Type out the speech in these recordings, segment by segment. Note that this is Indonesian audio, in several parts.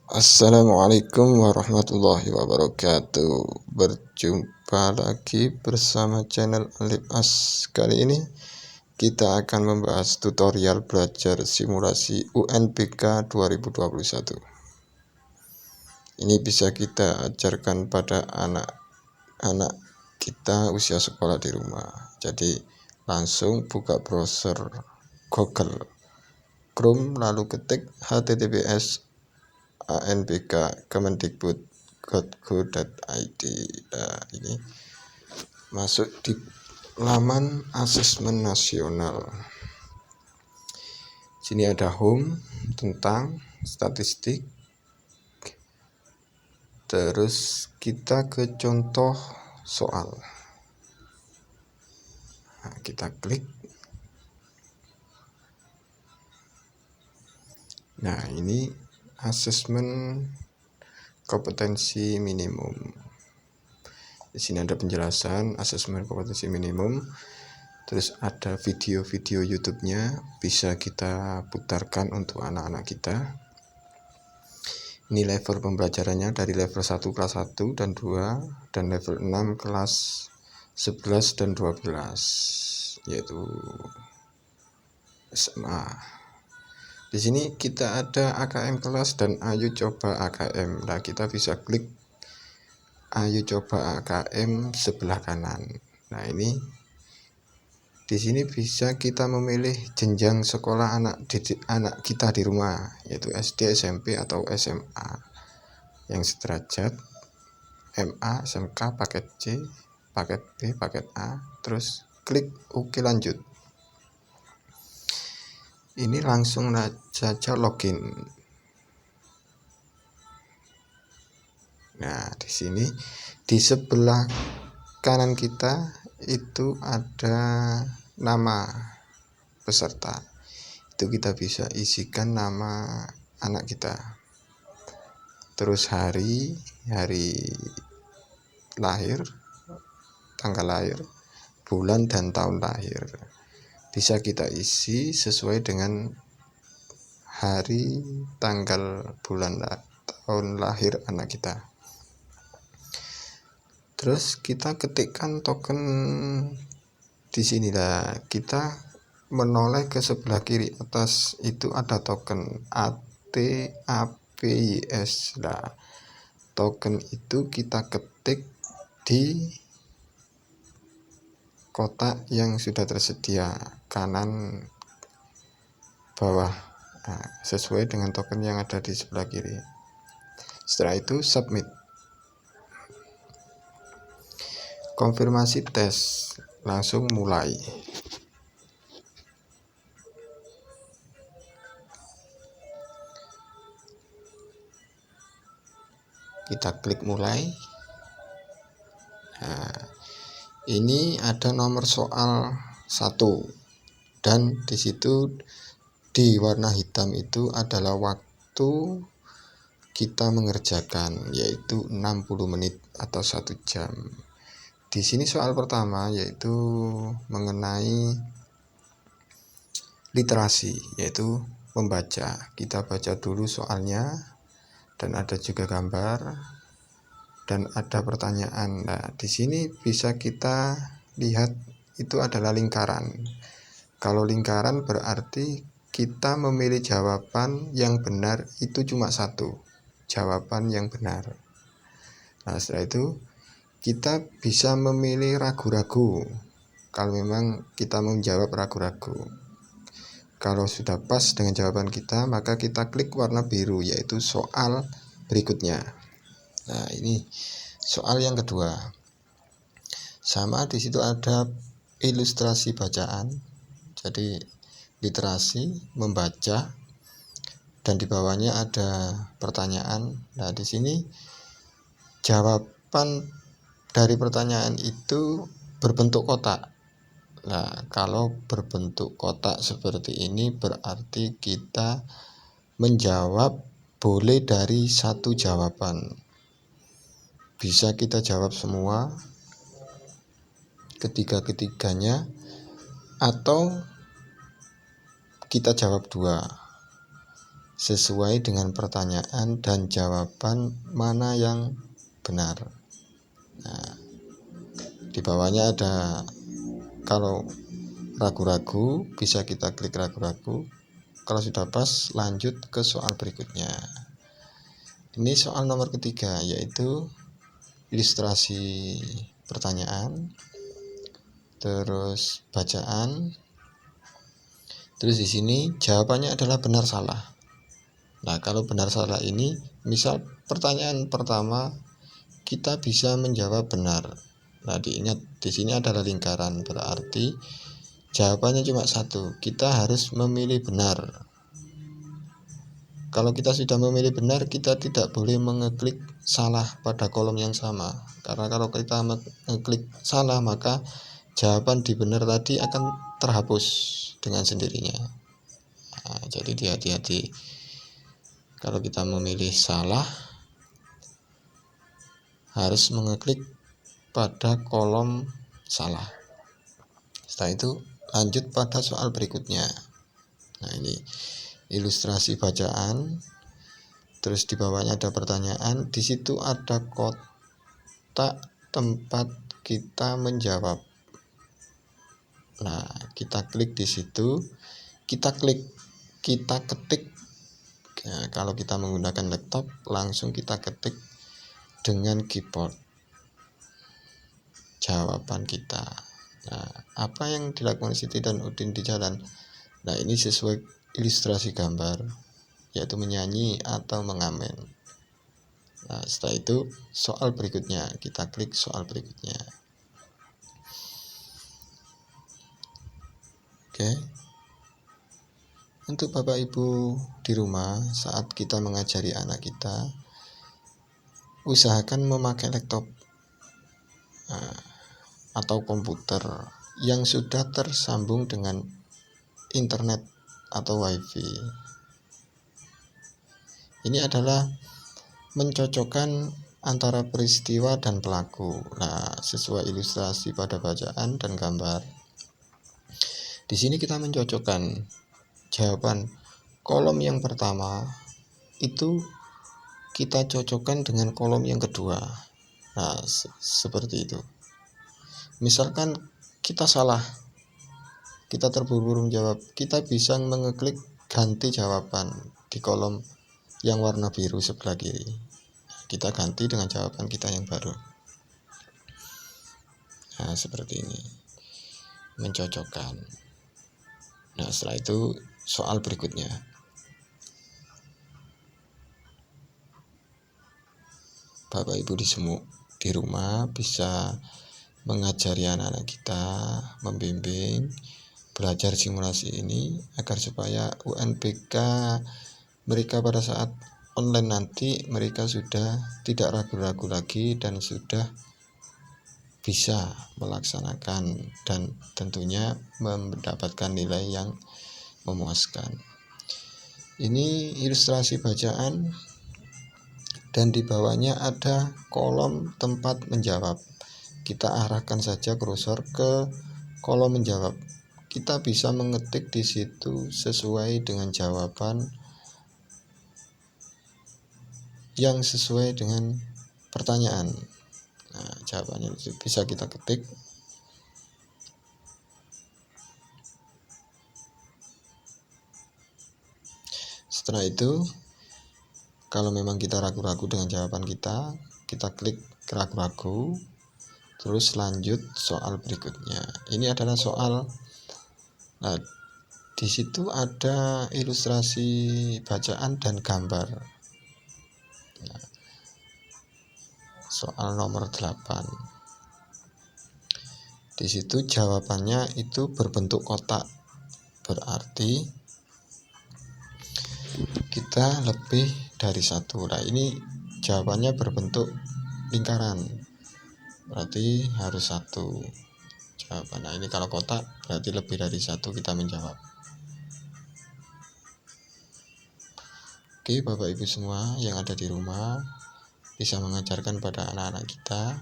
Assalamualaikum warahmatullahi wabarakatuh. Berjumpa lagi bersama channel Alif As. Kali ini kita akan membahas tutorial belajar simulasi UNBK 2021. Ini bisa kita ajarkan pada anak-anak kita usia sekolah di rumah. Jadi langsung buka browser Google Chrome, lalu ketik https anbk.kemendikbud.go.id. Nah, ini masuk di laman asesmen nasional. Sini ada home tentang statistik. Terus kita ke contoh soal. Nah, kita klik. Nah, ini asesmen kompetensi minimum. Di sini ada penjelasan asesmen kompetensi minimum. Terus ada video-video YouTube-nya, bisa kita putarkan untuk anak-anak kita. Ini level pembelajarannya dari level 1 kelas 1 dan 2 dan level 6 kelas 11 dan 12, yaitu SMA. Di sini kita ada AKM kelas dan ayo coba AKM. Nah, kita bisa klik ayo coba AKM sebelah kanan. Nah, ini di sini bisa kita memilih jenjang sekolah anak kita di rumah, yaitu SD, SMP atau SMA yang sederajat, MA, SMK, paket C, paket B, paket A, terus klik OK lanjut. Ini langsung saja login. Nah, di sini di sebelah kanan kita itu ada nama peserta. Itu kita bisa isikan nama anak kita. Terus hari lahir, tanggal lahir, bulan dan tahun lahir. Bisa kita isi sesuai dengan hari, tanggal, bulan, tahun lahir anak kita. Terus kita ketikkan token di sini lah. Kita menoleh ke sebelah kiri atas itu ada token ATAPYS. Nah, token itu kita ketik di kotak yang sudah tersedia kanan bawah. Nah, sesuai dengan token yang ada di sebelah kiri. Setelah itu submit. Konfirmasi tes, langsung mulai. Kita klik mulai. Nah, ini ada nomor soal 1 dan di situ di warna hitam itu adalah waktu kita mengerjakan, yaitu 60 menit atau 1 jam. Di sini soal pertama yaitu mengenai literasi, yaitu membaca. Kita baca dulu soalnya dan ada juga gambar dan ada pertanyaan. Nah, di sini bisa kita lihat itu adalah lingkaran. Kalau lingkaran berarti kita memilih jawaban yang benar itu cuma satu, jawaban yang benar. Nah, setelah itu kita bisa memilih ragu-ragu kalau memang kita menjawab ragu-ragu. Kalau sudah pas dengan jawaban kita, maka kita klik warna biru, yaitu soal berikutnya. Nah, ini soal yang kedua. Sama, di situ ada ilustrasi bacaan. Jadi literasi, membaca, dan di bawahnya ada pertanyaan. Nah, di sini jawaban dari pertanyaan itu berbentuk kotak. Nah, kalau berbentuk kotak seperti ini berarti kita menjawab boleh dari satu jawaban. Bisa kita jawab semua, ketiga-ketiganya, atau kita jawab 2. sesuai dengan pertanyaan dan jawaban mana yang benar. Nah, di bawahnya ada, kalau ragu-ragu bisa kita klik ragu-ragu. Kalau sudah pas, lanjut ke soal berikutnya. Ini soal nomor ketiga, yaitu ilustrasi pertanyaan, terus bacaan, terus di sini jawabannya adalah benar salah. Nah, kalau benar salah ini, misal pertanyaan pertama kita bisa menjawab benar. Nah, diingat di sini adalah lingkaran, berarti jawabannya cuma satu. Kita harus memilih benar. Kalau kita sudah memilih benar, kita tidak boleh mengeklik salah pada kolom yang sama. Karena kalau kita mengeklik salah, maka jawaban di benar tadi akan terhapus dengan sendirinya. Nah, jadi hati-hati. Kalau kita memilih salah, harus mengeklik pada kolom salah. Setelah itu lanjut pada soal berikutnya. Nah, ini ilustrasi bacaan, terus di bawahnya ada pertanyaan, di situ ada kotak tempat kita menjawab. Nah, kita klik di situ, kita ketik. Nah, kalau kita menggunakan laptop, langsung kita ketik dengan keyboard jawaban kita. Nah, apa yang dilakukan Siti dan Udin di jalan? Nah, ini sesuai ilustrasi gambar, yaitu menyanyi atau mengamen. Nah, setelah itu soal berikutnya, kita klik soal berikutnya. Oke. Untuk Bapak Ibu di rumah, saat kita mengajari anak kita, usahakan memakai laptop atau komputer yang sudah tersambung dengan internet atau wifi. Ini adalah mencocokkan antara peristiwa dan pelaku. Nah, sesuai ilustrasi pada bacaan dan gambar. Di sini kita mencocokkan jawaban kolom yang pertama itu kita cocokkan dengan kolom yang kedua. Nah, seperti itu. Misalkan kita salah, kita terburu-buru menjawab, kita bisa mengeklik ganti jawaban di kolom yang warna biru sebelah kiri. Kita ganti dengan jawaban kita yang baru. Nah, seperti ini, mencocokkan. Nah, setelah itu soal berikutnya. Bapak Ibu di rumah bisa mengajari anak-anak kita, membimbing, belajar simulasi ini agar supaya UNBK mereka pada saat online nanti mereka sudah tidak ragu-ragu lagi dan sudah bisa melaksanakan dan tentunya mendapatkan nilai yang memuaskan. Ini ilustrasi bacaan dan di bawahnya ada kolom tempat menjawab. Kita arahkan saja kursor ke kolom menjawab. Kita bisa mengetik di situ sesuai dengan jawaban yang sesuai dengan pertanyaan. Nah, jawabannya bisa kita ketik. Setelah itu, kalau memang kita ragu-ragu dengan jawaban kita klik ragu-ragu, terus lanjut soal berikutnya. Ini adalah soal. Nah, di situ ada ilustrasi bacaan dan gambar. Nah, soal nomor 8. Di situ jawabannya itu berbentuk kotak. Berarti kita lebih dari satu. Nah, ini jawabannya berbentuk lingkaran. Berarti harus satu jawaban. Nah, ini kalau kotak berarti lebih dari satu kita menjawab. Oke, Bapak Ibu semua yang ada di rumah bisa mengajarkan pada anak-anak kita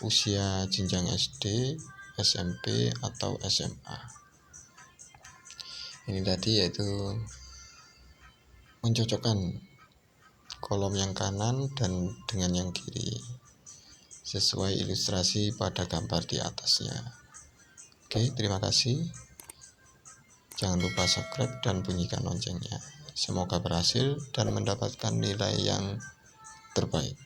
usia jenjang SD, SMP atau SMA. Ini tadi yaitu mencocokkan kolom yang kanan dan dengan yang kiri sesuai ilustrasi pada gambar di atasnya. Oke, terima kasih. Jangan lupa subscribe dan bunyikan loncengnya. Semoga berhasil dan mendapatkan nilai yang terbaik.